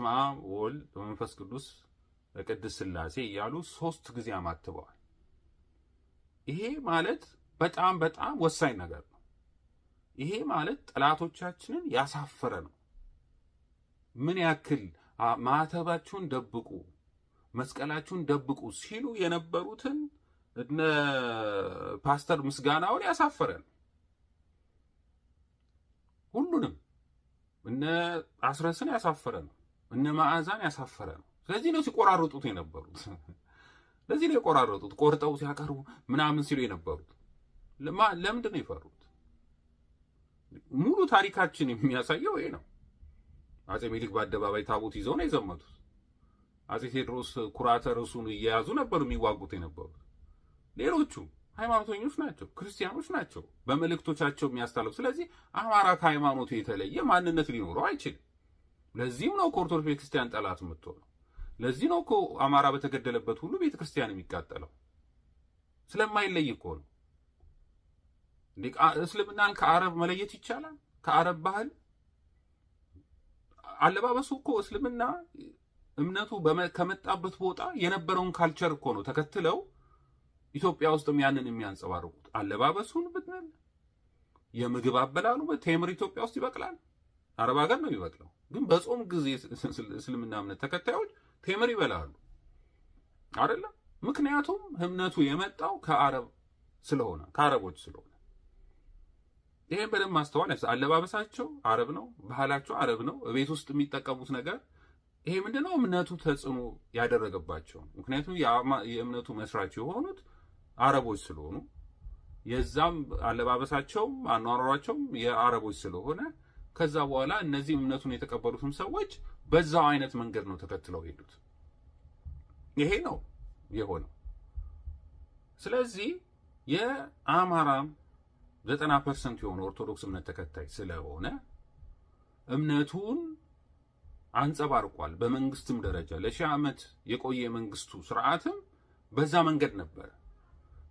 በስመ አብ ወወልድ ወመንፈስ ቅዱስ በቅድስት ሥላሴ እያሉ 3 ጊዜ አማትበዋል። ይሄ ማለት በጣም በጣም ወሳኝ ነገር ነው። ይሄ ማለት ጠላቶቻችንን ያሳፈረ ነው። ምን ያክል ማዕተባችሁን ደብቁ፣ መስቀላችሁን ደብቁ ሲሉ የነበሩትን እነ ፓስተር ምስጋናውን ያሳፈረ ነው። ሁሉንም እነ አስረስን ያሳፈረ ነው። እነ መዓዛን ያሳፈረ ነው። ስለዚህ ነው ሲቆራረጡት የነበሩት። ለዚህ ነው የቆራረጡት፣ ቆርጠው ሲያቀርቡ ምናምን ሲሉ የነበሩት። ለምንድን ነው የፈሩት? ሙሉ ታሪካችን የሚያሳየው ይሄ ነው። አጼ ምኒልክ በአደባባይ ታቦት ይዘው ነው የዘመቱት። አጼ ቴዎድሮስ ኩራተ ርዕሱን እየያዙ ነበር የሚዋጉት የነበሩት። ሌሎቹ ሃይማኖተኞች ናቸው፣ ክርስቲያኖች ናቸው በመልእክቶቻቸው የሚያስተላልፉ። ስለዚህ አማራ ከሃይማኖቱ የተለየ ማንነት ሊኖረው አይችልም። ለዚህም ነው ከኦርቶዶክስ ቤተክርስቲያን ጠላት የምትሆነው። ለዚህ ነው እኮ አማራ በተገደለበት ሁሉ ቤተክርስቲያን የሚቃጠለው። ስለማይለይ እኮ ነው። እስልምናን ከአረብ መለየት ይቻላል? ከአረብ ባህል አለባበሱ እኮ እስልምና እምነቱ ከመጣበት ቦታ የነበረውን ካልቸር እኮ ነው ተከትለው ኢትዮጵያ ውስጥም ያንን የሚያንጸባርቁት። አለባበሱን ብትል፣ የምግብ አበላሉ ቴምር ኢትዮጵያ ውስጥ ይበቅላል? አረብ ሀገር ነው የሚበቅለው። ግን በጾም ጊዜ እስልምና እምነት ተከታዮች ቴምር ይበላሉ አይደለም? ምክንያቱም እምነቱ የመጣው ከአረብ ስለሆነ ከአረቦች ስለሆነ። ይሄን በደንብ ማስተዋል። አለባበሳቸው አረብ ነው፣ ባህላቸው አረብ ነው። ቤት ውስጥ የሚጠቀሙት ነገር ይሄ ምንድነው? እምነቱ ተጽዕኖ ያደረገባቸው። ምክንያቱም የእምነቱ መስራች የሆኑት አረቦች ስለሆኑ የዛም አለባበሳቸውም አኗኗራቸውም የአረቦች ስለሆነ ከዛ በኋላ እነዚህ እምነቱን የተቀበሉትም ሰዎች በዛው አይነት መንገድ ነው ተከትለው ሄዱት። ይሄ ነው የሆነው። ስለዚህ የአማራም 90% የሆነ ኦርቶዶክስ እምነት ተከታይ ስለሆነ እምነቱን አንጸባርቋል። በመንግስትም ደረጃ ለ1000 ዓመት የቆየ መንግስቱ ስርዓትም በዛ መንገድ ነበር።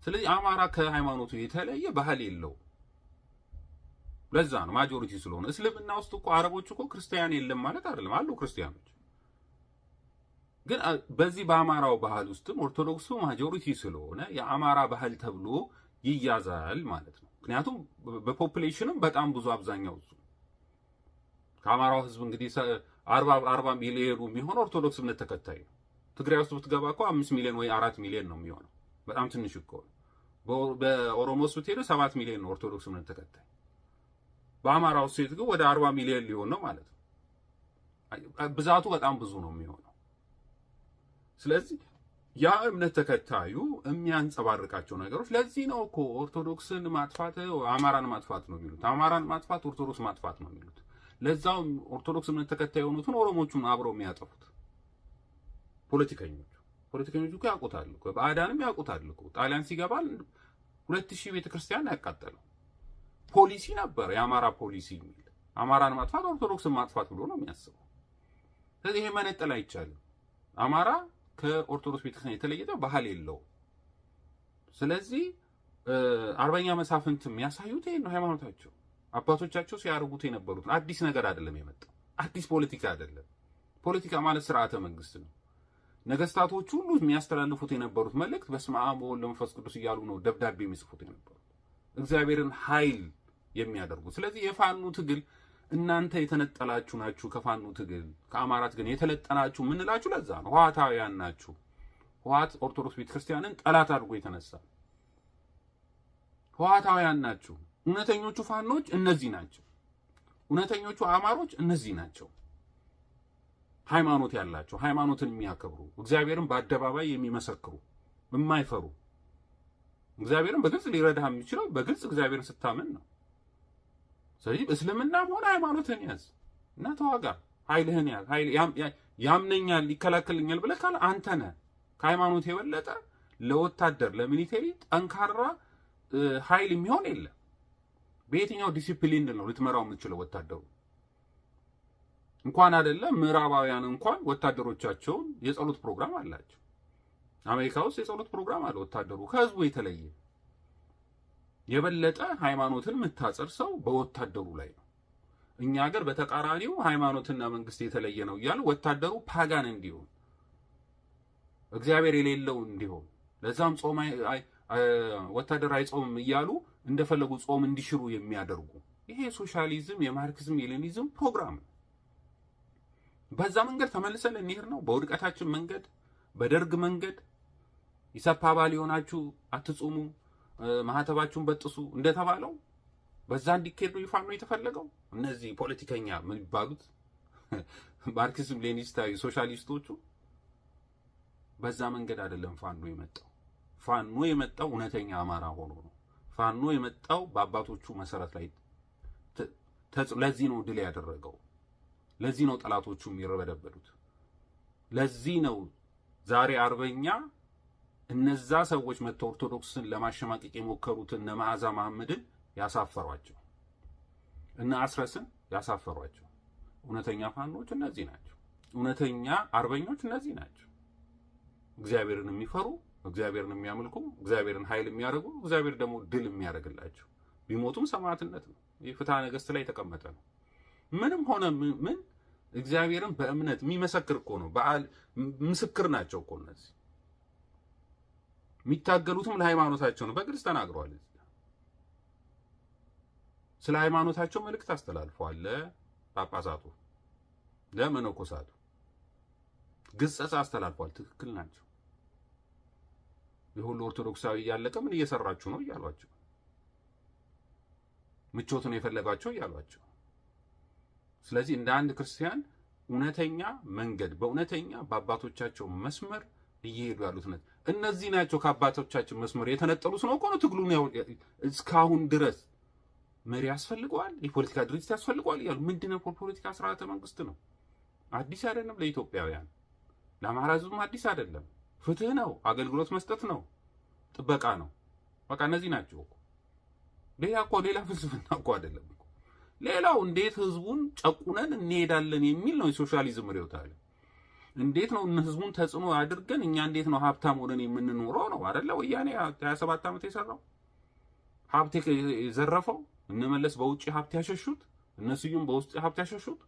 ስለዚህ አማራ ከሃይማኖቱ የተለየ ባህል የለው። ለዛ ነው ማጆሪቲ ስለሆነ። እስልምና ውስጥ እኮ አረቦች እኮ ክርስቲያን የለም ማለት አይደለም፣ አሉ ክርስቲያኖች። ግን በዚህ በአማራው ባህል ውስጥም ኦርቶዶክሱ ማጆሪቲ ስለሆነ የአማራ ባህል ተብሎ ይያዛል ማለት ነው። ምክንያቱም በፖፑሌሽንም በጣም ብዙ አብዛኛው ከአማራው ህዝብ እንግዲህ 40 ሚሊዮን የሚሆን ኦርቶዶክስ እምነት ተከታይ ነው። ትግራይ ውስጥ ብትገባ እኮ 5 ሚሊዮን ወይ 4 ሚሊዮን ነው የሚሆነው። በጣም ትንሽ እኮ ነው። በኦሮሞ ውስጥ ብትሄዱ 7 ሚሊዮን ነው ኦርቶዶክስ እምነት ተከታይ። በአማራው ውስጥ ግን ወደ 40 ሚሊዮን ሊሆን ነው ማለት ነው። ብዛቱ በጣም ብዙ ነው የሚሆነው። ስለዚህ ያ እምነት ተከታዩ የሚያንጸባርቃቸው ነገሮች ለዚህ ነው እኮ ኦርቶዶክስን ማጥፋት አማራን ማጥፋት ነው የሚሉት። አማራን ማጥፋት ኦርቶዶክስ ማጥፋት ነው የሚሉት። ለዛው ኦርቶዶክስ እምነት ተከታይ የሆኑትን ኦሮሞቹን አብረው የሚያጠፉት ፖለቲከኞቹ እኮ ያውቁታል እኮ፣ በአዳንም ያውቁታል እኮ። ጣሊያን ሲገባ 2000 ቤተክርስቲያን ያቃጠለው ፖሊሲ ነበር፣ የአማራ ፖሊሲ የሚል አማራን ማጥፋት ኦርቶዶክስን ማጥፋት ብሎ ነው የሚያስበው። ስለዚህ ይሄ መነጠል አይቻልም። አማራ ከኦርቶዶክስ ቤተክርስቲያን የተለየ ባህል የለውም። ስለዚህ አርበኛ መሳፍንት የሚያሳዩት ይሄን ነው ሃይማኖታቸው። አባቶቻቸው ሲያርጉት የነበሩት አዲስ ነገር አይደለም የመጣው፣ አዲስ ፖለቲካ አይደለም። ፖለቲካ ማለት ስርዓተ መንግስት ነው። ነገስታቶቹ ሁሉ የሚያስተላልፉት የነበሩት መልእክት በስመ አብ ወወልድ ወመንፈስ ቅዱስ እያሉ ነው ደብዳቤ የሚጽፉት የነበሩት፣ እግዚአብሔርን ኃይል የሚያደርጉት። ስለዚህ የፋኑ ትግል እናንተ የተነጠላችሁ ናችሁ ከፋኑ ትግል። ከአማራት ግን የተለጠናችሁ ምንላችሁ ለዛ ነው። ህወሓታውያን ናችሁ። ህወሓት ኦርቶዶክስ ቤተክርስቲያንን ጠላት አድርጎ የተነሳ ህወሓታውያን ናችሁ። እውነተኞቹ ፋኖች እነዚህ ናቸው። እውነተኞቹ አማሮች እነዚህ ናቸው። ሃይማኖት ያላቸው፣ ሃይማኖትን የሚያከብሩ፣ እግዚአብሔርን በአደባባይ የሚመሰክሩ፣ የማይፈሩ። እግዚአብሔርን በግልጽ ሊረዳህ የሚችለው በግልጽ እግዚአብሔርን ስታምን ነው። ስለዚህ እስልምናም ሆነ ሃይማኖትን ያዝ እና ተዋጋ። ኃይልህን ያዝ። ያምነኛል ይከላከልኛል ብለህ ካል አንተ ነህ። ከሃይማኖት የበለጠ ለወታደር ለሚሊቴሪ ጠንካራ ኃይል የሚሆን የለም። በየትኛው ዲሲፕሊን ነው ልትመራው የምትችለው ወታደሩ? እንኳን አይደለም ምዕራባውያን እንኳን ወታደሮቻቸውን የጸሎት ፕሮግራም አላቸው። አሜሪካ ውስጥ የጸሎት ፕሮግራም አለ። ወታደሩ ከህዝቡ የተለየ የበለጠ ሃይማኖትን የምታጸር ሰው በወታደሩ ላይ ነው። እኛ ሀገር በተቃራኒው ሃይማኖትና መንግስት የተለየ ነው እያሉ ወታደሩ ፓጋን እንዲሆን እግዚአብሔር የሌለው እንዲሆን ለዛም ጾም ወታደር አይጾምም እያሉ እንደፈለጉ ጾም እንዲሽሩ የሚያደርጉ ይሄ ሶሻሊዝም የማርክሲዝም የሌኒዝም ፕሮግራም ነው። በዛ መንገድ ተመልሰን እንሄድ ነው። በውድቀታችን መንገድ፣ በደርግ መንገድ ኢሰፓ አባል የሆናችሁ አትጹሙ፣ ማህተባችሁን በጥሱ እንደተባለው በዛ እንዲካሄድ ነው ፋኖ የተፈለገው። እነዚህ ፖለቲከኛ ምን ይባሉት ማርክሲዝም ሌኒስታዊ ሶሻሊስቶቹ በዛ መንገድ አይደለም ፋኖ የመጣው። ፋኖ የመጣው እውነተኛ አማራ ሆኖ ነው። ፋኖ የመጣው በአባቶቹ መሰረት ላይ ለዚህ ነው ድል ያደረገው። ለዚህ ነው ጠላቶቹ የሚረበደበዱት። ለዚህ ነው ዛሬ አርበኛ እነዛ ሰዎች መጥተው ኦርቶዶክስን ለማሸማቀቅ የሞከሩትን እነ መዓዛ መሐመድን ያሳፈሯቸው፣ እነ አስረስን ያሳፈሯቸው። እውነተኛ ፋኖች እነዚህ ናቸው። እውነተኛ አርበኞች እነዚህ ናቸው። እግዚአብሔርን የሚፈሩ፣ እግዚአብሔርን የሚያመልኩ፣ እግዚአብሔርን ኃይል የሚያደርጉ፣ እግዚአብሔር ደግሞ ድል የሚያደርግላቸው። ቢሞቱም ሰማዕትነት ነው። ይህ ፍትሐ ነገሥት ላይ የተቀመጠ ነው። ምንም ሆነ ምን እግዚአብሔርን በእምነት የሚመሰክር እኮ ነው። በዓል ምስክር ናቸው እኮ እነዚህ። የሚታገሉትም ለሃይማኖታቸው ነው። በግልጽ ተናግረዋል። ስለ ሃይማኖታቸው መልእክት አስተላልፈዋል። ለጳጳሳቱ፣ ለመነኮሳቱ ግጸጻ አስተላልፈዋል። ትክክል ናቸው። የሁሉ ኦርቶዶክሳዊ እያለቀ ምን እየሰራችሁ ነው እያሏቸው፣ ምቾትን የፈለጋቸው እያሏቸው። ስለዚህ እንደ አንድ ክርስቲያን እውነተኛ መንገድ በእውነተኛ በአባቶቻቸው መስመር እየሄዱ ያሉት እነዚህ ናቸው። ከአባቶቻችን መስመር የተነጠሉት ነው እኮ ነው ትግሉን እስካሁን ድረስ መሪ ያስፈልገዋል፣ የፖለቲካ ድርጅት ያስፈልገዋል እያሉ ምንድነው? ፖለቲካ ስርዓተ መንግስት ነው። አዲስ አይደለም ለኢትዮጵያውያን፣ ለአማራ ህዝብም አዲስ አይደለም። ፍትህ ነው፣ አገልግሎት መስጠት ነው፣ ጥበቃ ነው። በቃ እነዚህ ናቸው እኮ። ሌላ ፍልስፍና እኮ አይደለም እኮ። ሌላው እንዴት ህዝቡን ጨቁነን እንሄዳለን የሚል ነው የሶሻሊዝም ርዕዮተ ዓለም። እንዴት ነው ህዝቡን ተጽዕኖ አድርገን እኛ እንዴት ነው ሀብታም ሆነን የምንኖረው ነው አይደለ? ወያኔ 27 ዓመት የሰራው ሀብት የዘረፈው፣ እነመለስ በውጭ ሀብት ያሸሹት፣ እነሱም በውስጥ ሀብት ያሸሹት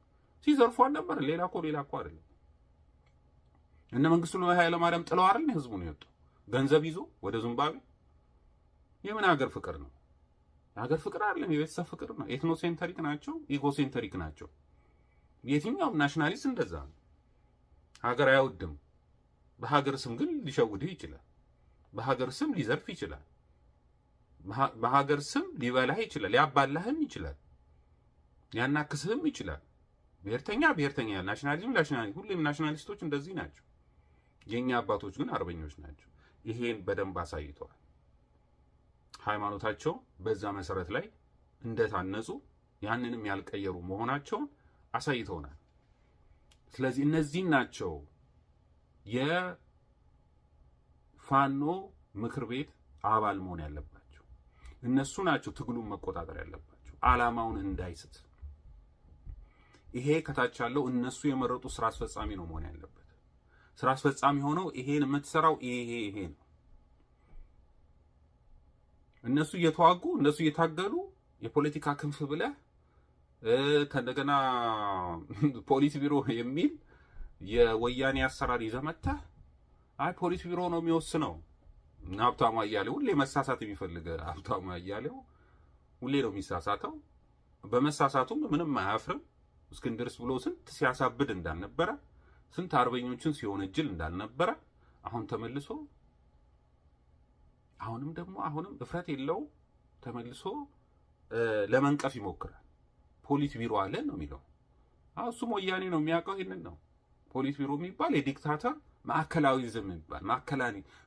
ሲዘርፉ አልነበር? ሌላ እኮ አይደለም። እነ መንግስቱ ኃይለማርያም ጥለው አይደል ህዝቡ ነው የወጣው ገንዘብ ይዞ ወደ ዚምባብዌ። የምን ሀገር ፍቅር ነው? የሀገር ፍቅር አይደለም፣ የቤተሰብ ፍቅር ነው። ኤትኖሴንተሪክ ናቸው፣ ኢጎሴንተሪክ ናቸው። የትኛውም ናሽናሊስት እንደዛ ነው። ሀገር አይወድም። በሀገር ስም ግን ሊሸውድህ ይችላል። በሀገር ስም ሊዘርፍ ይችላል። በሀገር ስም ሊበላህ ይችላል። ሊያባላህም ይችላል። ሊያናክስህም ይችላል። ብሔርተኛ ናሽናሊዝም ሁሌም ናሽናሊስቶች እንደዚህ ናቸው። የኛ አባቶች ግን አርበኞች ናቸው። ይሄን በደንብ አሳይተዋል። ሃይማኖታቸው በዛ መሰረት ላይ እንደታነጹ ያንንም ያልቀየሩ መሆናቸውን አሳይተውናል። ስለዚህ እነዚህ ናቸው የፋኖ ምክር ቤት አባል መሆን ያለባቸው። እነሱ ናቸው ትግሉን መቆጣጠር ያለባቸው፣ ዓላማውን እንዳይስት። ይሄ ከታች ያለው እነሱ የመረጡ ስራ አስፈጻሚ ነው መሆን ያለበት። ስራ አስፈጻሚ ሆነው ይሄን የምትሰራው ይሄ ነው። እነሱ እየተዋጉ እነሱ እየታገሉ የፖለቲካ ክንፍ ብለህ ከእንደገና ፖሊስ ቢሮ የሚል የወያኔ አሰራር ይዘህ መተህ አይ ፖሊስ ቢሮ ነው የሚወስነው። ሀብታሙ አያሌው ሁሌ መሳሳት የሚፈልግ ሀብታሙ አያሌው ሁሌ ነው የሚሳሳተው። በመሳሳቱም ምንም አያፍርም። እስክንድርስ ብሎ ስንት ሲያሳብድ እንዳልነበረ፣ ስንት አርበኞችን ሲወነጅል እንዳልነበረ አሁን ተመልሶ አሁንም እፍረት የለው ተመልሶ ለመንቀፍ ይሞክራል። ፖሊስ ቢሮ አለ ነው የሚለው። እሱም ወያኔ ነው የሚያውቀው። ይሄንን ነው ፖሊስ ቢሮ የሚባል የዲክታተር ማዕከላዊዝም የሚባል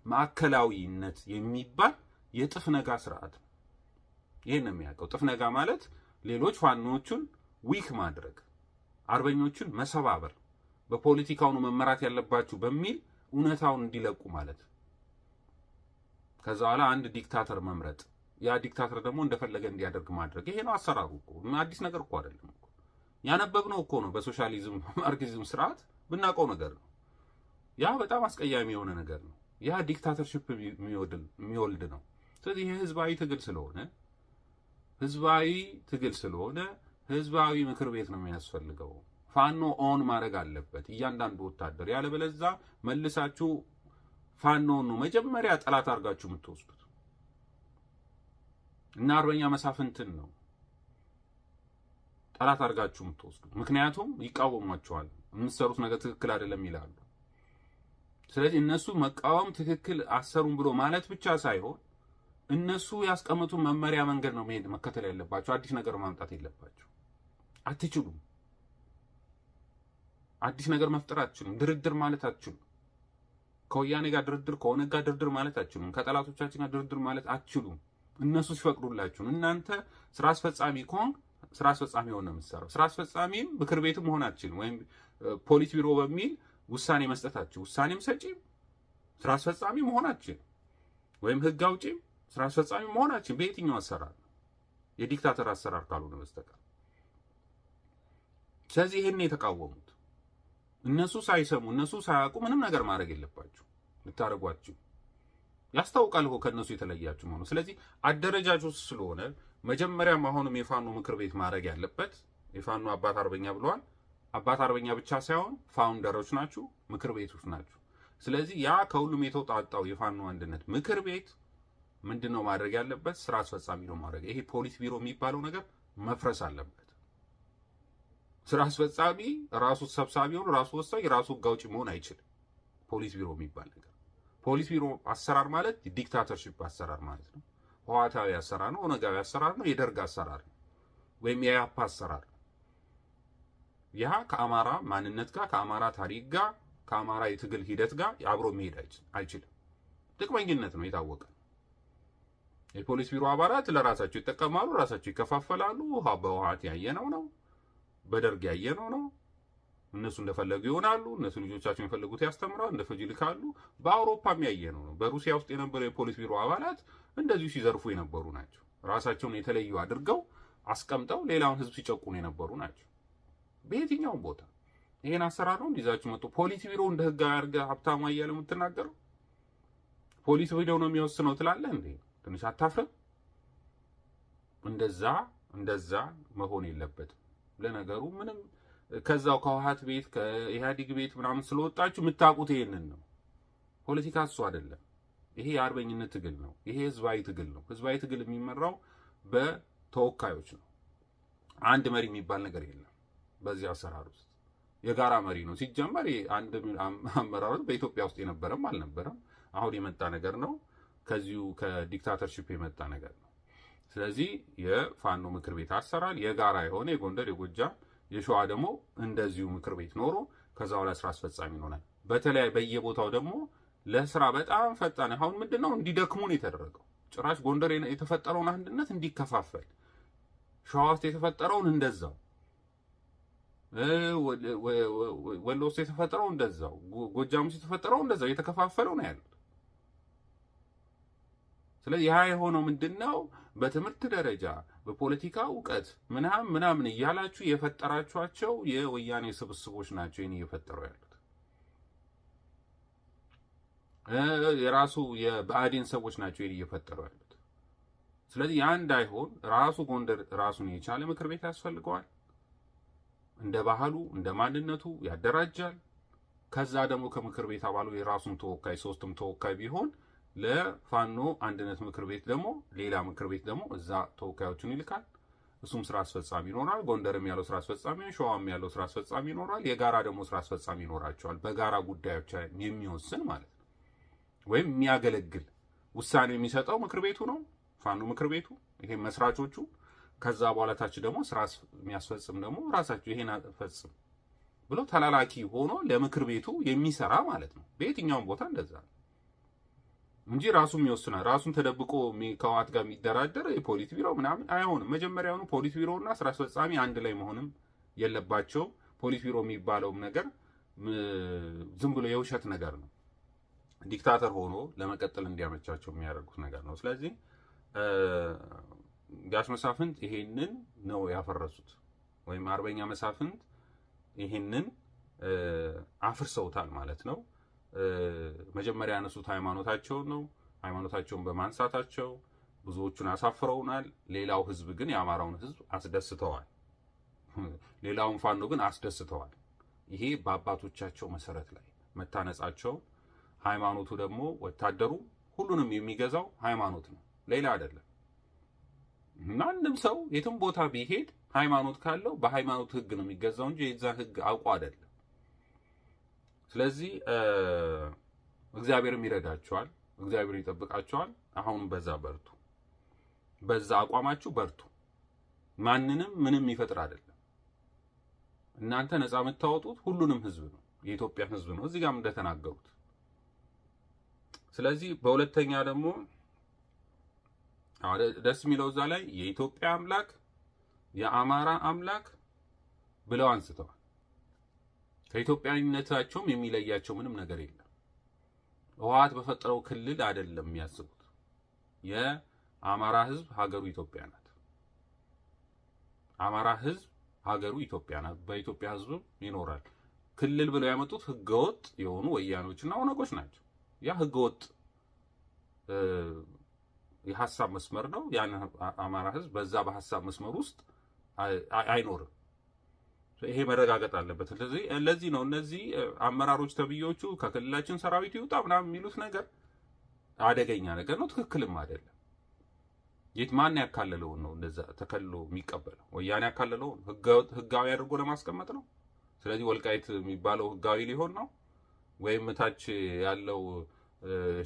ማዕከላዊነት የሚባል የጥፍነጋ ስርዓት ነው። ይሄን ነው የሚያውቀው። ጥፍነጋ ማለት ሌሎች ፋኖቹን ዊክ ማድረግ፣ አርበኞቹን መሰባበር፣ በፖለቲካው ነው መመራት ያለባችሁ በሚል እውነታውን እንዲለቁ ማለት። ከዛ በኋላ አንድ ዲክታተር መምረጥ፣ ያ ዲክታተር ደግሞ እንደፈለገ እንዲያደርግ ማድረግ። ይሄ ነው አሰራሩ እኮ። አዲስ ነገር እኮ አይደለም እኮ። ያነበብነው እኮ ነው። በሶሻሊዝም ማርክሲዝም ስርዓት ብናውቀው ነገር ነው። ያ በጣም አስቀያሚ የሆነ ነገር ነው። ያ ዲክታተርሺፕ የሚወልድ ነው። ስለዚህ ይሄ ህዝባዊ ትግል ስለሆነ ህዝባዊ ምክር ቤት ነው የሚያስፈልገው። ፋኖ ኦን ማድረግ አለበት እያንዳንዱ ወታደር። ያለበለዛ መልሳችሁ ፋኖን ነው መጀመሪያ ጠላት አድርጋችሁ የምትወስዱት እና አርበኛ መሳፍንትን ነው ጠላት አድርጋችሁ የምትወስዱት። ምክንያቱም ይቃወሟቸዋል፣ የምትሰሩት ነገር ትክክል አይደለም ይላሉ። ስለዚህ እነሱ መቃወም ትክክል አሰሩም ብሎ ማለት ብቻ ሳይሆን እነሱ ያስቀመጡን መመሪያ መንገድ ነው መሄድ መከተል ያለባቸው። አዲስ ነገር ማምጣት የለባቸው። አትችሉም። አዲስ ነገር መፍጠር አትችሉም። ድርድር ማለት አትችሉም። ከወያኔ ጋር ድርድር፣ ከኦነግ ጋር ድርድር ማለት አትችሉም። ከጠላቶቻችን ጋር ድርድር ማለት አትችሉም። እነሱ ሲፈቅዱላችሁ። እናንተ ስራ አስፈጻሚ ከሆን ስራ አስፈጻሚ ሆነ የምትሰራው። ስራ አስፈጻሚም ምክር ቤትም መሆን አትችልም። ወይም ፖሊስ ቢሮ በሚል ውሳኔ መስጠት አትችልም። ውሳኔም ሰጪም ስራ አስፈጻሚ መሆን አትችልም። ወይም ህግ አውጪም ስራ አስፈጻሚ መሆን አትችልም። በየትኛው አሰራር? የዲክታተር አሰራር ካልሆነ በስተቀር። ስለዚህ ይሄን የተቃወሙት እነሱ ሳይሰሙ እነሱ ሳያውቁ ምንም ነገር ማድረግ የለባችሁ ልታደርጓችሁ ያስታውቃል እኮ ከነሱ የተለያችሁ መሆኑ። ስለዚህ አደረጃጁ ስለሆነ መጀመሪያም አሁንም የፋኖ ምክር ቤት ማድረግ ያለበት የፋኖ አባት አርበኛ ብለዋል። አባት አርበኛ ብቻ ሳይሆን ፋውንደሮች ናችሁ፣ ምክር ቤቶች ናችሁ። ስለዚህ ያ ከሁሉም የተውጣጣው የፋኖ አንድነት ምክር ቤት ምንድነው ማድረግ ያለበት? ስራ አስፈጻሚ ነው ማድረግ። ይሄ ፖሊስ ቢሮ የሚባለው ነገር መፍረስ አለበት። ስራ አስፈጻሚ ራሱ ሰብሳቢ ሆኖ ራሱ ወሳኝ ራሱ ህግ አውጪ መሆን አይችልም። ፖሊስ ቢሮ የሚባል ነገር ፖሊስ ቢሮ አሰራር ማለት ዲክታተርሺፕ አሰራር ማለት ነው። ህወሓታዊ አሰራር ነው፣ ኦነጋዊ አሰራር ነው፣ የደርግ አሰራር ነው፣ ወይም የያፓ አሰራር ነው። ያ ከአማራ ማንነት ጋር ከአማራ ታሪክ ጋር ከአማራ የትግል ሂደት ጋር አብሮ መሄድ አይችልም። ጥቅመኝነት ነው፣ የታወቀ። የፖሊስ ቢሮ አባላት ለራሳቸው ይጠቀማሉ፣ ራሳቸው ይከፋፈላሉ። በህወሓት ያየነው ነው፣ በደርግ ያየነው ነው። እነሱ እንደፈለጉ ይሆናሉ። እነሱ ልጆቻቸውን የፈለጉት ያስተምራሉ፣ እንደፈለጉ ይልካሉ። በአውሮፓም ያየነው ነው። በሩሲያ ውስጥ የነበረው የፖሊስ ቢሮ አባላት እንደዚሁ ሲዘርፉ የነበሩ ናቸው። ራሳቸውን የተለዩ አድርገው አስቀምጠው ሌላውን ህዝብ ሲጨቁኑ የነበሩ ናቸው። በየትኛውም ቦታ ይሄን አሰራር ነው እንዲዛችሁ መጥቶ ፖሊስ ቢሮ እንደ ህግ አድርገህ ሀብታሙ አያሌው የምትናገረው ፖሊስ ቢሮ ነው የሚወስነው ትላለህ እንዴ? ትንሽ አታፍርም? እንደዛ መሆን የለበትም። ለነገሩ ምንም ከዛው ከህወሓት ቤት ከኢህአዴግ ቤት ምናምን ስለወጣችሁ የምታውቁት ይሄንን ነው። ፖለቲካ እሱ አይደለም። ይሄ የአርበኝነት ትግል ነው። ይሄ ህዝባዊ ትግል ነው። ህዝባዊ ትግል የሚመራው በተወካዮች ነው። አንድ መሪ የሚባል ነገር የለም። በዚህ አሰራር ውስጥ የጋራ መሪ ነው። ሲጀመር አንድ አመራር በኢትዮጵያ ውስጥ የነበረም አልነበረም አሁን የመጣ ነገር ነው። ከዚሁ ከዲክታተርሺፕ የመጣ ነገር ነው። ስለዚህ የፋኖ ምክር ቤት አሰራር የጋራ የሆነ የጎንደር፣ የጎጃም፣ የሸዋ ደግሞ እንደዚሁ ምክር ቤት ኖሮ ከዛ በኋላ ስራ አስፈጻሚ ይሆናል። በተለይ በየቦታው ደግሞ ለስራ በጣም ፈጣን አሁን ምንድነው እንዲደክሙ ነው የተደረገው። ጭራሽ ጎንደር የተፈጠረውን አንድነት እንዲከፋፈል፣ ሸዋ ውስጥ የተፈጠረውን እንደዛው፣ ወሎ ውስጥ የተፈጠረው እንደዛው፣ ጎጃም ውስጥ የተፈጠረው እንደዛው የተከፋፈለው ነው ያሉት። ስለዚህ ያ የሆነው ምንድነው በትምህርት ደረጃ በፖለቲካ እውቀት ምናምን እያላችሁ የፈጠራችኋቸው የወያኔ ስብስቦች ናቸው ይሄን እየፈጠሩ ያሉት። የራሱ የብአዴን ሰዎች ናቸው ይሄን እየፈጠሩ ያሉት። ስለዚህ ያ እንዳይሆን ራሱ ጎንደር ራሱን የቻለ ምክር ቤት ያስፈልገዋል። እንደ ባህሉ እንደ ማንነቱ ያደራጃል። ከዛ ደግሞ ከምክር ቤት አባሉ የራሱን ተወካይ ሶስትም ተወካይ ቢሆን ለፋኖ አንድነት ምክር ቤት ደግሞ ሌላ ምክር ቤት ደግሞ እዛ ተወካዮችን ይልካል። እሱም ስራ አስፈጻሚ ይኖራል። ጎንደርም ያለው ስራ አስፈጻሚ፣ ሸዋም ያለው ስራ አስፈጻሚ ይኖራል። የጋራ ደግሞ ስራ አስፈጻሚ ይኖራቸዋል። በጋራ ጉዳዮች የሚወስን ማለት ነው። ወይም የሚያገለግል ውሳኔ የሚሰጠው ምክር ቤቱ ነው፣ ፋኖ ምክር ቤቱ፣ ይሄ መስራቾቹ። ከዛ በኋላ ታች ደግሞ ስራ የሚያስፈጽም ደግሞ ራሳቸው ይሄን አፈጽም ብሎ ተላላኪ ሆኖ ለምክር ቤቱ የሚሰራ ማለት ነው። በየትኛውም ቦታ እንደዛ ነው እንጂ ራሱም ይወስናል። ራሱን ተደብቆ ከህወሓት ጋር የሚደራደር የፖሊስ ቢሮ ምናምን አይሆንም። መጀመሪያውኑ ፖሊስ ቢሮና ስራ አስፈጻሚ አንድ ላይ መሆንም የለባቸው። ፖሊስ ቢሮ የሚባለውም ነገር ዝም ብሎ የውሸት ነገር ነው። ዲክታተር ሆኖ ለመቀጠል እንዲያመቻቸው የሚያደርጉት ነገር ነው። ስለዚህ ጋሽ መሳፍንት ይሄንን ነው ያፈረሱት፣ ወይም አርበኛ መሳፍንት ይሄንን አፍርሰውታል ማለት ነው። መጀመሪያ ያነሱት ሃይማኖታቸውን ነው። ሃይማኖታቸውን በማንሳታቸው ብዙዎቹን አሳፍረውናል። ሌላው ህዝብ ግን የአማራውን ህዝብ አስደስተዋል። ሌላውን ፋኖ ግን አስደስተዋል። ይሄ በአባቶቻቸው መሰረት ላይ መታነጻቸው፣ ሃይማኖቱ ደግሞ ወታደሩ ሁሉንም የሚገዛው ሃይማኖት ነው፣ ሌላ አይደለም። ማንም ሰው የትም ቦታ ቢሄድ ሃይማኖት ካለው በሃይማኖት ህግ ነው የሚገዛው እንጂ የዛ ህግ አውቆ አይደለም። ስለዚህ እግዚአብሔርም ይረዳቸዋል፣ እግዚአብሔር ይጠብቃቸዋል። አሁን በዛ በርቱ፣ በዛ አቋማችሁ በርቱ። ማንንም ምንም ይፈጥር አይደለም። እናንተ ነፃ የምታወጡት ሁሉንም ህዝብ ነው፣ የኢትዮጵያን ህዝብ ነው፣ እዚህ ጋርም እንደተናገሩት። ስለዚህ በሁለተኛ ደግሞ ደስ የሚለው እዛ ላይ የኢትዮጵያ አምላክ የአማራ አምላክ ብለው አንስተዋል። ከኢትዮጵያዊነታቸውም የሚለያቸው ምንም ነገር የለም። ህወሓት በፈጠረው ክልል አይደለም የሚያስቡት። የአማራ ህዝብ ሀገሩ ኢትዮጵያ ናት። አማራ ህዝብ ሀገሩ ኢትዮጵያ ናት። በኢትዮጵያ ህዝብ ይኖራል። ክልል ብለው ያመጡት ህገወጥ የሆኑ ወያኖችና ኦነጎች ናቸው። ያ ህገወጥ የሐሳብ መስመር ነው። ያን አማራ ህዝብ በዛ በሐሳብ መስመር ውስጥ አይኖርም። ይሄ መረጋገጥ አለበት። ለዚህ ነው እነዚህ አመራሮች ተብዮቹ ከክልላችን ሰራዊት ይውጣ ምናምን የሚሉት ነገር አደገኛ ነገር ነው፣ ትክክልም አይደለም። የት ማን ያካለለውን ነው እንደዛ ተከልሎ የሚቀበለው? ወያኔ ያካለለውን ህጋዊ አድርጎ ለማስቀመጥ ነው። ስለዚህ ወልቃይት የሚባለው ህጋዊ ሊሆን ነው፣ ወይም ታች ያለው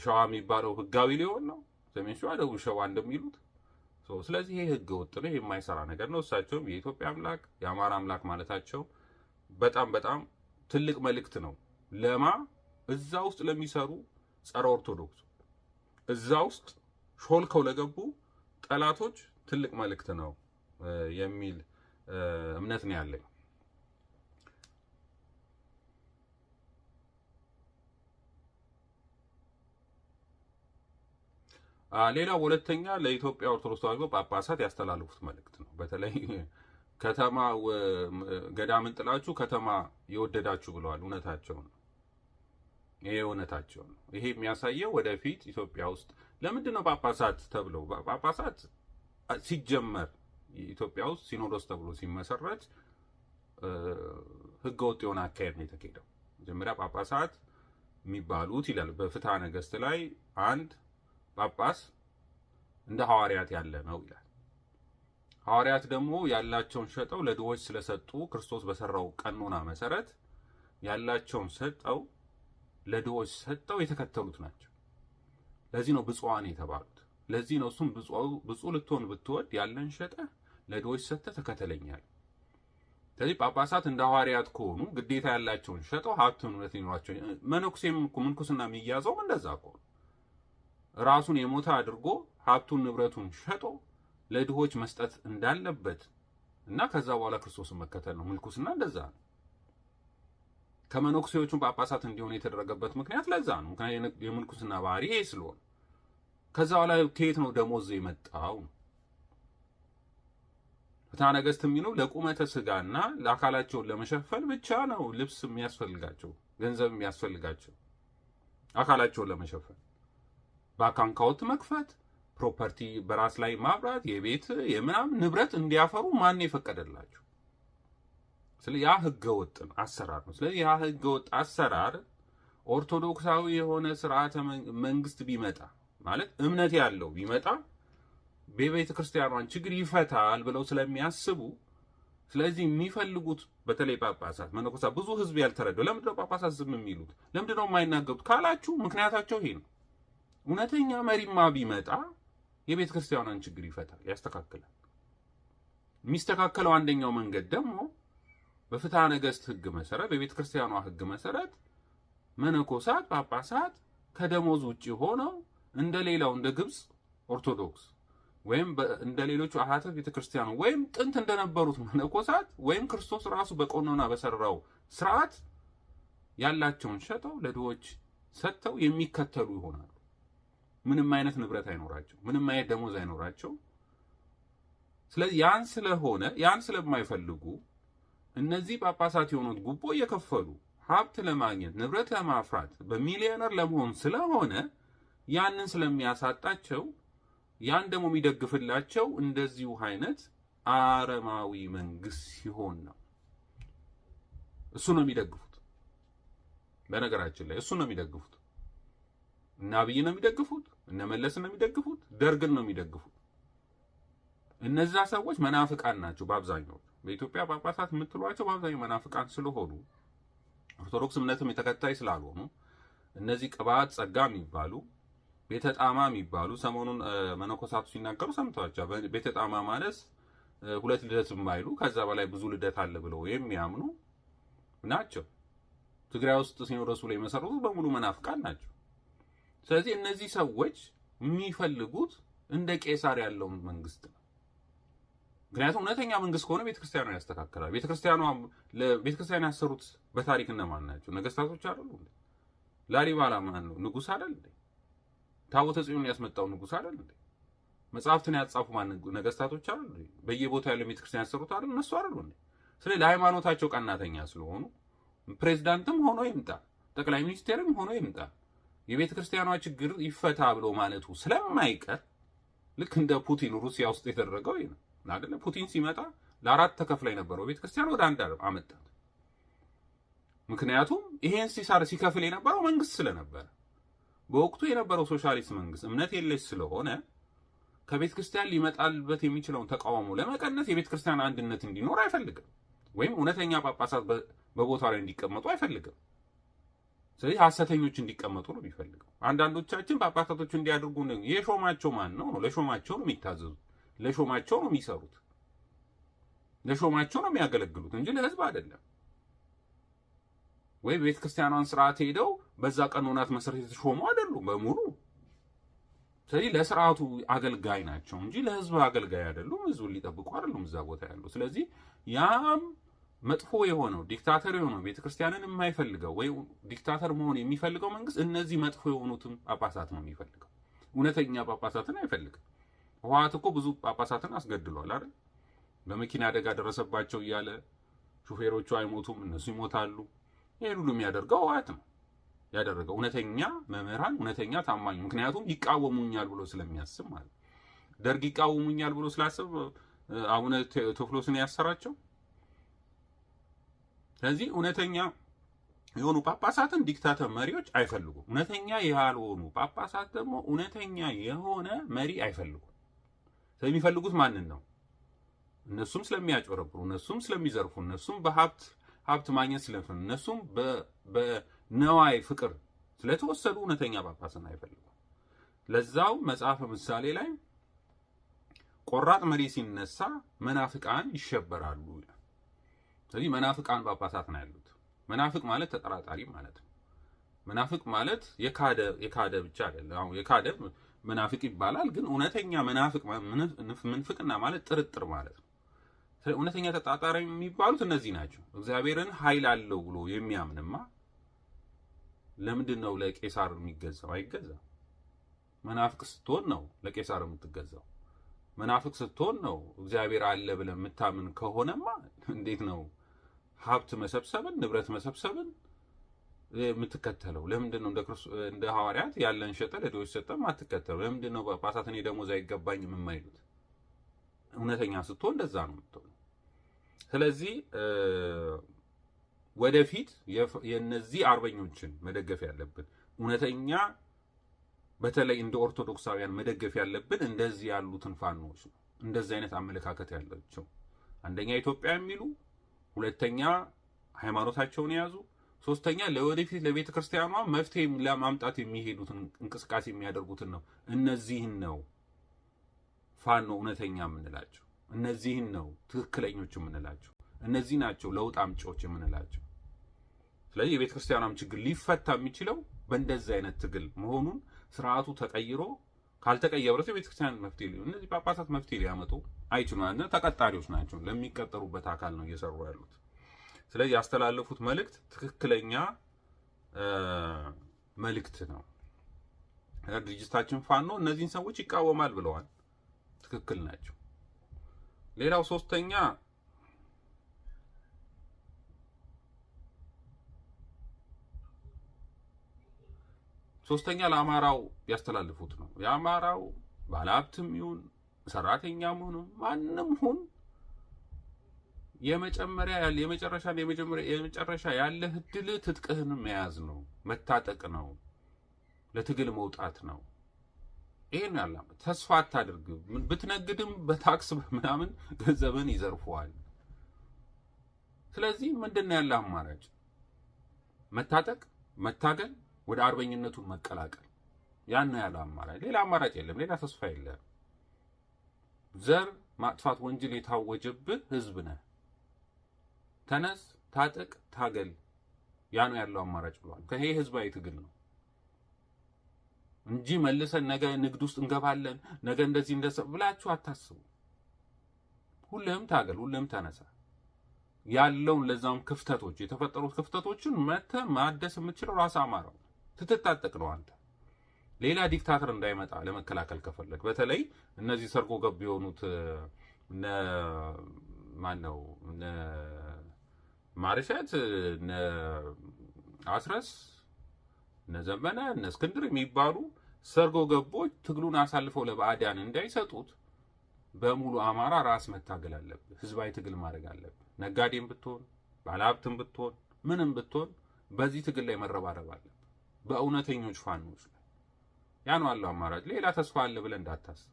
ሸዋ የሚባለው ህጋዊ ሊሆን ነው፣ ሰሜን ሸዋ፣ ደቡብ ሸዋ እንደሚሉት። ስለዚህ ይሄ ህገ ወጥ ነው፣ የማይሰራ ነገር ነው። እሳቸውም የኢትዮጵያ አምላክ የአማራ አምላክ ማለታቸው በጣም በጣም ትልቅ መልእክት ነው። ለማ እዛ ውስጥ ለሚሰሩ ጸረ ኦርቶዶክስ እዛ ውስጥ ሾልከው ለገቡ ጠላቶች ትልቅ መልእክት ነው የሚል እምነት ነው ያለኝ። ሌላው ሁለተኛ ለኢትዮጵያ ኦርቶዶክስ ተዋሕዶ ጳጳሳት ያስተላልፉት መልእክት ነው። በተለይ ከተማ ገዳምን ጥላችሁ ከተማ የወደዳችሁ ብለዋል። እውነታቸው ነው። ይሄ እውነታቸው ነው። ይሄ የሚያሳየው ወደፊት ኢትዮጵያ ውስጥ ለምንድን ነው ጳጳሳት ተብለው ጳጳሳት ሲጀመር ኢትዮጵያ ውስጥ ሲኖዶስ ተብሎ ሲመሰረት ህገወጥ የሆነ አካሄድ ነው የተካሄደው። መጀመሪያ ጳጳሳት የሚባሉት ይላል በፍትሐ ነገሥት ላይ አንድ ጳጳስ እንደ ሐዋርያት ያለ ነው ይላል። ሐዋርያት ደግሞ ያላቸውን ሸጠው ለድሆች ስለሰጡ ክርስቶስ በሰራው ቀኖና መሰረት ያላቸውን ሰጠው ለድሆች ሰጠው የተከተሉት ናቸው። ለዚህ ነው ብፁዓን የተባሉት። ለዚህ ነው እሱም ብፁዕ ልትሆን ብትወድ ያለን ሸጠ ለድሆች ሰጠ ተከተለኛል። ስለዚህ ጳጳሳት እንደ ሐዋርያት ከሆኑ ግዴታ ያላቸውን ሸጠው ሀብትን እውነት ሊኖራቸው። መነኩሴም ምንኩስና የሚያዘውም እንደዛ ከሆኑ ራሱን የሞተ አድርጎ ሀብቱን ንብረቱን ሸጦ ለድሆች መስጠት እንዳለበት እና ከዛ በኋላ ክርስቶስን መከተል ነው። ምንኩስና እንደዛ ነው። ከመነኩሴዎቹም ጳጳሳት እንዲሆን የተደረገበት ምክንያት ለዛ ነው። ምክንያት የምንኩስና ባህሪ ይሄ ስለሆነ። ከዛ በኋላ ከየት ነው ደሞዝ የመጣው? ፍትሐ ነገሥት የሚለው ለቁመተ ስጋና ለአካላቸውን ለመሸፈን ብቻ ነው ልብስ የሚያስፈልጋቸው፣ ገንዘብ የሚያስፈልጋቸው አካላቸውን ለመሸፈን በአካውንት መክፈት፣ ፕሮፐርቲ በራስ ላይ ማብራት፣ የቤት የምናምን ንብረት እንዲያፈሩ ማን የፈቀደላቸው? ስለዚህ ያ ህገወጥ አሰራር ነው። ስለዚህ ያ ህገወጥ አሰራር ኦርቶዶክሳዊ የሆነ ስርዓተ መንግስት ቢመጣ ማለት እምነት ያለው ቢመጣ በቤተ ክርስቲያኗን ችግር ይፈታል ብለው ስለሚያስቡ፣ ስለዚህ የሚፈልጉት በተለይ ጳጳሳት መነኮሳት፣ ብዙ ህዝብ ያልተረዳው ለምንድነው ጳጳሳት ዝም የሚሉት ለምንድነው የማይናገሩት ካላችሁ ምክንያታቸው ይሄ ነው። እውነተኛ መሪማ ቢመጣ የቤተ ክርስቲያኗን ችግር ይፈታል፣ ያስተካክላል። የሚስተካከለው አንደኛው መንገድ ደግሞ በፍትሐ ነገሥት ህግ መሰረት፣ በቤተ ክርስቲያኗ ህግ መሰረት መነኮሳት ጳጳሳት ከደሞዝ ውጪ ሆነው እንደ ሌላው እንደ ግብጽ ኦርቶዶክስ ወይም እንደ ሌሎቹ አሃተ ቤተ ክርስቲያን ወይም ጥንት እንደነበሩት መነኮሳት ወይም ክርስቶስ ራሱ በቀኖና በሰራው ስርዓት ያላቸውን ሸጠው ለድሆች ሰጥተው የሚከተሉ ይሆናሉ። ምንም አይነት ንብረት አይኖራቸው፣ ምንም አይነት ደሞዝ አይኖራቸው። ስለዚህ ያን ስለማይፈልጉ እነዚህ ጳጳሳት የሆኑት ጉቦ እየከፈሉ ሀብት ለማግኘት ንብረት ለማፍራት በሚሊዮነር ለመሆን ስለሆነ ያንን ስለሚያሳጣቸው ያን ደግሞ የሚደግፍላቸው እንደዚሁ አይነት አረማዊ መንግስት ሲሆን ነው። እሱ ነው የሚደግፉት። በነገራችን ላይ እሱ ነው የሚደግፉት። እነ አብይ ነው የሚደግፉት፣ እነ መለስ ነው የሚደግፉት፣ ደርግን ነው የሚደግፉት። እነዛ ሰዎች መናፍቃን ናቸው በአብዛኛው። በኢትዮጵያ ጳጳሳት የምትሏቸው በአብዛኛው መናፍቃን ስለሆኑ ኦርቶዶክስ እምነትም የተከታይ ስላልሆኑ እነዚህ ቅባት ጸጋ የሚባሉ ቤተ ጣማ የሚባሉ ሰሞኑን መነኮሳቱ ሲናገሩ ሰምተዋቸዋል። ቤተ ጣማ ማለት ሁለት ልደት የማይሉ ከዛ በላይ ብዙ ልደት አለ ብለው የሚያምኑ ናቸው። ትግራይ ውስጥ ሲኖዶሱ ላይ የመሰረቱት በሙሉ መናፍቃን ናቸው። ስለዚህ እነዚህ ሰዎች የሚፈልጉት እንደ ቄሳር ያለውን መንግስት ነው። ምክንያቱም እውነተኛ መንግስት ከሆነ ቤተክርስቲያኗን ያስተካክላል። ቤተክርስቲያን ያሰሩት በታሪክ እነማን ናቸው? ነገስታቶች አይደሉ? ላሊባላ ማን ነው? ንጉስ አይደል? ታቦተ ጽዮን ያስመጣው ንጉስ አይደል? መጽሐፍትን ያጻፉ ማን ነገስታቶች አይደል? በየቦታው ያለው ቤተክርስቲያን ያሰሩት አይደል? እነሱ አይደሉ? ስለዚህ ለሃይማኖታቸው ቀናተኛ ስለሆኑ ፕሬዝዳንትም ሆኖ ይምጣ፣ ጠቅላይ ሚኒስቴርም ሆኖ ይምጣ የቤተክርስቲያኗ ችግር ይፈታ ብሎ ማለቱ ስለማይቀር ልክ እንደ ፑቲን ሩሲያ ውስጥ የተደረገው ይሄ ነው አይደለ? ፑቲን ሲመጣ ለአራት ተከፍላ የነበረው ቤተክርስቲያን ወደ አንድ አመጣት። ምክንያቱም ይሄን ሲከፍል የነበረው መንግስት ስለነበረ፣ በወቅቱ የነበረው ሶሻሊስት መንግስት እምነት የለሽ ስለሆነ ከቤተክርስቲያን ሊመጣልበት የሚችለውን ተቃውሞ ለመቀነስ የቤተክርስቲያን አንድነት እንዲኖር አይፈልግም፣ ወይም እውነተኛ ጳጳሳት በቦታው ላይ እንዲቀመጡ አይፈልግም። ስለዚህ ሐሰተኞች እንዲቀመጡ ነው የሚፈልገው። አንዳንዶቻችን ጳጳሳቶች እንዲያደርጉ ነው። የሾማቸው ማን ነው? ለሾማቸው ነው የሚታዘዙት፣ ለሾማቸው ነው የሚሰሩት፣ ለሾማቸው ነው የሚያገለግሉት እንጂ ለህዝብ አይደለም። ወይ ቤተክርስቲያኗን ስርዓት ሄደው በዛ ቀኖናት መሰረት የተሾሙ አይደሉም በሙሉ። ስለዚህ ለስርዓቱ አገልጋይ ናቸው እንጂ ለህዝብ አገልጋይ አይደሉም። ህዝቡን ሊጠብቁ አይደሉም እዛ ቦታ ያሉ። ስለዚህ ያም መጥፎ የሆነው ዲክታተር የሆነው ቤተክርስቲያንን የማይፈልገው ወይ ዲክታተር መሆን የሚፈልገው መንግስት እነዚህ መጥፎ የሆኑትን ጳጳሳት ነው የሚፈልገው። እውነተኛ ጳጳሳትን አይፈልግም። ህወሓት እኮ ብዙ ጳጳሳትን አስገድሏል አይደል? በመኪና አደጋ ደረሰባቸው እያለ ሹፌሮቹ አይሞቱም፣ እነሱ ይሞታሉ። ይሄን ሁሉ የሚያደርገው ህወሓት ነው ያደረገው። እውነተኛ መምህራን፣ እውነተኛ ታማኝ፣ ምክንያቱም ይቃወሙኛል ብሎ ስለሚያስብ ማለት። ደርግ ይቃወሙኛል ብሎ ስላሰብ አቡነ ቴዎፍሎስን ያሰራቸው። ስለዚህ እውነተኛ የሆኑ ጳጳሳትን ዲክታተር መሪዎች አይፈልጉም። እውነተኛ ያልሆኑ ጳጳሳት ደግሞ እውነተኛ የሆነ መሪ አይፈልጉም። ስለሚፈልጉት ማንን ነው? እነሱም ስለሚያጭበረብሩ፣ እነሱም ስለሚዘርፉ፣ እነሱም በሀብት ማግኘት ስለሚፈልጉ፣ እነሱም በነዋይ ፍቅር ስለተወሰዱ እውነተኛ ጳጳስን አይፈልጉም። ለዛው መጽሐፈ ምሳሌ ላይ ቆራጥ መሪ ሲነሳ መናፍቃን ይሸበራሉ ይላል። ስለዚህ መናፍቃን ጳጳሳት ነው ያሉት። መናፍቅ ማለት ተጠራጣሪ ማለት ነው። መናፍቅ ማለት የካደ ብቻ አይደለም። አሁን የካደ መናፍቅ ይባላል፣ ግን እውነተኛ መናፍቅ ምንፍቅና ማለት ጥርጥር ማለት ነው። እውነተኛ ተጠራጣሪ የሚባሉት እነዚህ ናቸው። እግዚአብሔርን ኃይል አለው ብሎ የሚያምንማ ለምንድን ነው ለቄሳር የሚገዛው? አይገዛም። መናፍቅ ስትሆን ነው ለቄሳር የምትገዛው። መናፍቅ ስትሆን ነው እግዚአብሔር አለ ብለህ የምታምን ከሆነማ እንዴት ነው ሀብት መሰብሰብን ንብረት መሰብሰብን የምትከተለው? ለምንድን ነው እንደ ሐዋርያት ያለን ሸጠ ለድሆች ሰጠ ማትከተለው? ለምንድን ነው ጳጳሳት እኔ ደሞዝ አይገባኝም የማይሉት? እውነተኛ ስትሆን እንደዛ ነው የምትሆነው። ስለዚህ ወደፊት የነዚህ አርበኞችን መደገፍ ያለብን እውነተኛ በተለይ እንደ ኦርቶዶክሳውያን መደገፍ ያለብን እንደዚህ ያሉትን ፋኖች ነው። እንደዚህ አይነት አመለካከት ያላቸው አንደኛ ኢትዮጵያ የሚሉ፣ ሁለተኛ ሃይማኖታቸውን የያዙ፣ ሶስተኛ ለወደፊት ለቤተ ክርስቲያኗ መፍትሄ ለማምጣት የሚሄዱትን እንቅስቃሴ የሚያደርጉትን ነው። እነዚህን ነው ፋኖ እውነተኛ የምንላቸው። እነዚህን ነው ትክክለኞች የምንላቸው። እነዚህ ናቸው ለውጥ አምጪዎች የምንላቸው። ስለዚህ የቤተ ክርስቲያኗም ችግር ሊፈታ የሚችለው በእንደዚህ አይነት ትግል መሆኑን ስርዓቱ ተቀይሮ ካልተቀየረ የቤተ ክርስቲያን መፍትሄ ሊሆን እነዚህ ጳጳሳት መፍትሄ ሊያመጡ አይችሉም። ተቀጣሪዎች ናቸው። ለሚቀጠሩበት አካል ነው እየሰሩ ያሉት። ስለዚህ ያስተላለፉት መልእክት ትክክለኛ መልእክት ነው። ድርጅታችን ፋኖ እነዚህን ሰዎች ይቃወማል ብለዋል። ትክክል ናቸው። ሌላው ሶስተኛ ለአማራው ያስተላልፉት ነው። የአማራው ባለሀብትም ይሁን ሰራተኛም ሆነ ማንም ሁን የመጨረሻ ያለህ እድል ትጥቅህን መያዝ ነው፣ መታጠቅ ነው፣ ለትግል መውጣት ነው። ይሄን ያላም ተስፋ አታድርግ። ብትነግድም በታክስ ምናምን ገንዘብን ይዘርፈዋል። ስለዚህ ምንድነው ያለ አማራጭ? መታጠቅ፣ መታገል፣ ወደ አርበኝነቱን መቀላቀል። ያን ያለ አማራጭ፣ ሌላ አማራጭ የለም። ሌላ ተስፋ የለም። ዘር ማጥፋት ወንጀል የታወጀብህ ህዝብ ነህ። ተነስ፣ ታጠቅ፣ ታገል። ያ ነው ያለው አማራጭ ብሏል። ይሄ ህዝባዊ ትግል ነው እንጂ መልሰን ነገ ንግድ ውስጥ እንገባለን፣ ነገ እንደዚህ ብላችሁ አታስቡ። ሁሌም ታገል፣ ሁሌም ተነሳ። ያለውን ለዛም ክፍተቶች የተፈጠሩት ክፍተቶችን ማደስ የምትችለው ራስ አማራው ትትታጠቅ ነው። አንተ ሌላ ዲክታተር እንዳይመጣ ለመከላከል ከፈለግ በተለይ እነዚህ ሰርጎ ገብ የሆኑት ማነው ማርሸት አስረስ ዘመነ እስክንድር የሚባሉ ሰርጎ ገቦች ትግሉን አሳልፈው ለባዕዳን እንዳይሰጡት በሙሉ አማራ ራስ መታገል አለብህ። ህዝባዊ ትግል ማድረግ አለብህ። ነጋዴም ብትሆን ባለሀብትም ብትሆን ምንም ብትሆን በዚህ ትግል ላይ መረባረብ አለብህ፣ በእውነተኞች ፋኖች ላይ። ያ ነው ያለው አማራጭ። ሌላ ተስፋ አለ ብለህ እንዳታስብ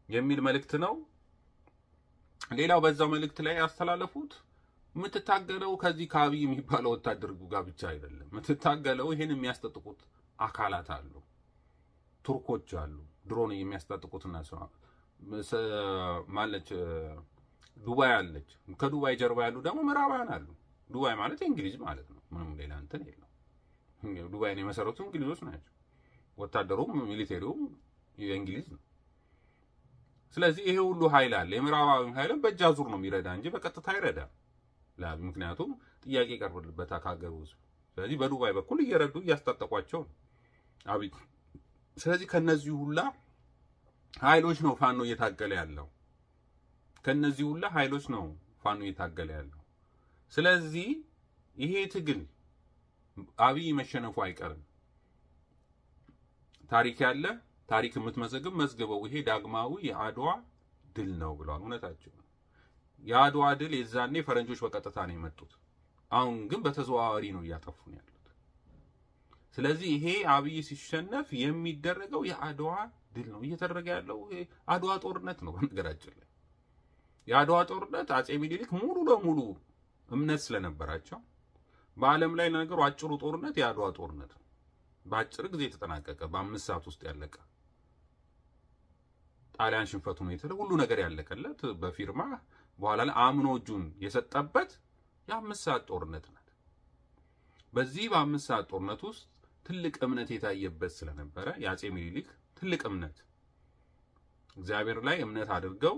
የሚል መልእክት ነው። ሌላው በዛው መልእክት ላይ ያስተላለፉት የምትታገለው ከዚህ ከአብይ የሚባለው ወታደር ጋር ብቻ አይደለም። የምትታገለው ይሄን የሚያስጠጥቁት አካላት አሉ፣ ቱርኮች አሉ፣ ድሮን የሚያስጠጥቁትና ማለች ዱባይ አለች። ከዱባይ ጀርባ ያሉ ደግሞ ምዕራባውያን አሉ። ዱባይ ማለት እንግሊዝ ማለት ነው። ምንም ሌላ እንትን የለው። ዱባይን የመሰረቱ እንግሊዞች ናቸው። ወታደሩም ሚሊቴሪውም የእንግሊዝ ነው። ስለዚህ ይሄ ሁሉ ኃይል አለ። የምዕራባዊን ኃይልም በእጅ አዙር ነው የሚረዳ እንጂ በቀጥታ አይረዳም። ምክንያቱም ጥያቄ ቀርብልበታ ከሀገሩ ውስጥ። ስለዚህ በዱባይ በኩል እየረዱ እያስታጠቋቸው ነው አብይ። ስለዚህ ከነዚህ ሁላ ኃይሎች ነው ፋኖ እየታገለ ያለው። ከነዚህ ሁላ ኃይሎች ነው ፋኖ እየታገለ ያለው። ስለዚህ ይሄ ትግል አብይ መሸነፉ አይቀርም። ታሪክ ያለ ታሪክ የምትመዘግብ መዝግበው። ይሄ ዳግማዊ የአድዋ ድል ነው ብለዋል። እውነታቸው። የአድዋ ድል የዛኔ ፈረንጆች በቀጥታ ነው የመጡት። አሁን ግን በተዘዋዋሪ ነው እያጠፉ ነው ያሉት። ስለዚህ ይሄ አብይ ሲሸነፍ የሚደረገው የአድዋ ድል ነው እየተደረገ ያለው። ይሄ አድዋ ጦርነት ነው። በነገራችን ላይ የአድዋ ጦርነት አጼ ሚኒሊክ ሙሉ ለሙሉ እምነት ስለነበራቸው በዓለም ላይ ነገሩ አጭሩ ጦርነት የአድዋ ጦርነት ነው። በአጭር ጊዜ የተጠናቀቀ በ5 ሰዓት ውስጥ ያለቀ ጣሊያን ሽንፈቱ ነው የተለ ሁሉ ነገር ያለቀለት በፊርማ በኋላ ላይ አምኖ እጁን የሰጠበት የ5 ሰዓት ጦርነት ናት። በዚህ በ5 ሰዓት ጦርነት ውስጥ ትልቅ እምነት የታየበት ስለነበረ የአጼ ሚኒሊክ ትልቅ እምነት እግዚአብሔር ላይ እምነት አድርገው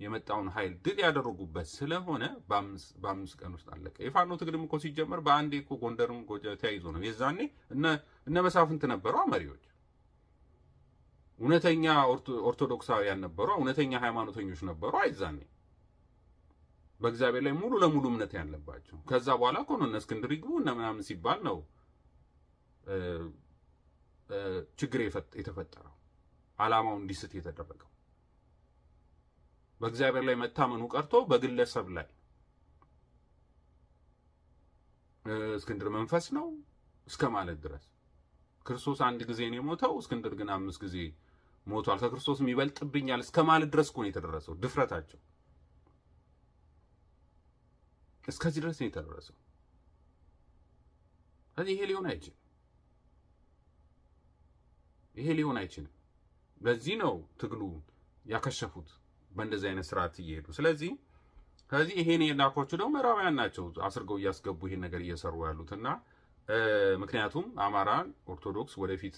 የመጣውን ኃይል ድል ያደረጉበት ስለሆነ በ5 ቀን ውስጥ አለቀ። የፋኖ ትግልም እኮ ሲጀመር በአንዴ እኮ ጎንደርም ተያይዞ ነው። የዛኔ እነ መሳፍንት ነበሩ መሪዎች፣ እውነተኛ ኦርቶዶክሳውያን ነበሩ፣ እውነተኛ ሃይማኖተኞች ነበሩ። አይዛኔ በእግዚአብሔር ላይ ሙሉ ለሙሉ እምነት ያለባቸው። ከዛ በኋላ እኮ ነው እነ እስክንድር ይግቡ እነ ምናምን ሲባል ነው ችግር የተፈጠረው፣ ዓላማው እንዲስት የተደረገው። በእግዚአብሔር ላይ መታመኑ ቀርቶ በግለሰብ ላይ እስክንድር መንፈስ ነው እስከ ማለት ድረስ። ክርስቶስ አንድ ጊዜ ነው የሞተው፣ እስክንድር ግን 5 ጊዜ ሞቷል፣ ከክርስቶስም ይበልጥብኛል እስከ ማለት ድረስ እኮ ነው የተደረሰው። ድፍረታቸው እስከዚህ ድረስ ነው የተደረሰው። ስለዚህ ይሄ ሊሆን አይችልም። በዚህ ነው ትግሉ ያከሸፉት በእንደዚህ አይነት ስርዓት እየሄዱ። ስለዚህ ከዚህ ይሄን የላኳቸው ደግሞ ምዕራባውያን ናቸው አስርገው እያስገቡ ይሄን ነገር እየሰሩ ያሉትና ምክንያቱም አማራን ኦርቶዶክስ ወደፊት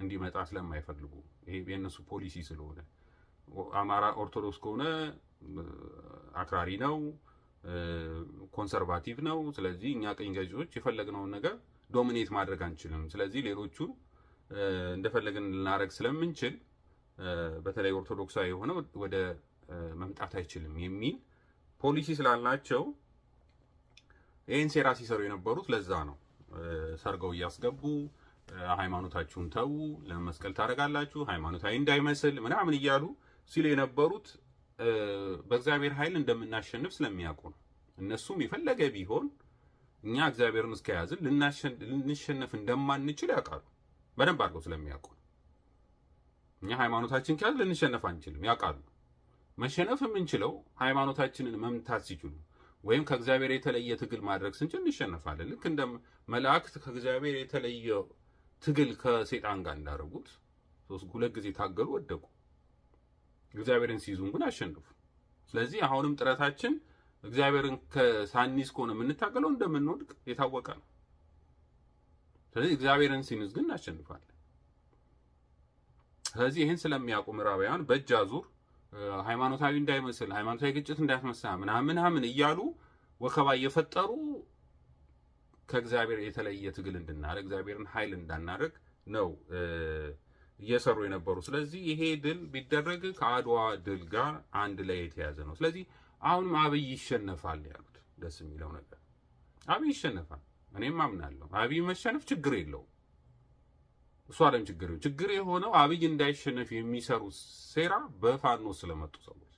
እንዲመጣ ስለማይፈልጉ ይሄ የነሱ ፖሊሲ ስለሆነ አማራ ኦርቶዶክስ ከሆነ አክራሪ ነው፣ ኮንሰርቫቲቭ ነው። ስለዚህ እኛ ቀኝ ገዢዎች የፈለግነውን ነገር ዶሚኔት ማድረግ አንችልም። ስለዚህ ሌሎቹን እንደፈለግን ልናደርግ ስለምንችል በተለይ ኦርቶዶክሳዊ የሆነ ወደ መምጣት አይችልም የሚል ፖሊሲ ስላላቸው ይህን ሴራ ሲሰሩ የነበሩት ለዛ ነው። ሰርገው እያስገቡ ሃይማኖታችሁን ተዉ፣ ለመስቀል ታደርጋላችሁ፣ ሃይማኖታዊ እንዳይመስል ምናምን እያሉ ሲሉ የነበሩት በእግዚአብሔር ኃይል እንደምናሸንፍ ስለሚያውቁ ነው። እነሱም የፈለገ ቢሆን እኛ እግዚአብሔርን እስከያዝን ልንሸነፍ እንደማንችል ያውቃሉ። በደንብ አድርገው ስለሚያውቁ እኛ ሃይማኖታችን ከያዝ ልንሸነፍ አንችልም ያውቃሉ። መሸነፍ የምንችለው ሃይማኖታችንን መምታት ሲችሉ ወይም ከእግዚአብሔር የተለየ ትግል ማድረግ ስንችል እንሸነፋለን። ልክ እንደ መላእክት ከእግዚአብሔር የተለየ ትግል ከሰይጣን ጋር እንዳደረጉት ሁለት ጊዜ ታገሉ፣ ወደቁ። እግዚአብሔርን ሲይዙን ግን አሸንፉ። ስለዚህ አሁንም ጥረታችን እግዚአብሔርን ከሳኒስ ከሆነ የምንታገለው እንደምንወድቅ የታወቀ ነው። ስለዚህ እግዚአብሔርን ሲንዝ ግን እናሸንፋለን። ስለዚህ ይህን ስለሚያውቁ ምዕራባውያን በእጅ አዙር ሃይማኖታዊ እንዳይመስል ሃይማኖታዊ ግጭት እንዳያስመሳ ምናምን እያሉ ወከባ እየፈጠሩ ከእግዚአብሔር የተለየ ትግል እንድናደርግ እግዚአብሔርን ኃይል እንዳናደርግ ነው እየሰሩ የነበሩ። ስለዚህ ይሄ ድል ቢደረግ ከአድዋ ድል ጋር አንድ ላይ የተያዘ ነው። ስለዚህ አሁንም አብይ ይሸነፋል ያሉት ደስ የሚለው ነገር አብይ ይሸነፋል። እኔም አምናለሁ። አብይ መሸነፍ ችግር የለውም። እሱ አይደለም ችግር የሆነው አብይ እንዳይሸነፍ የሚሰሩ ሴራ በፋኖ ስለመጡ ሰዎች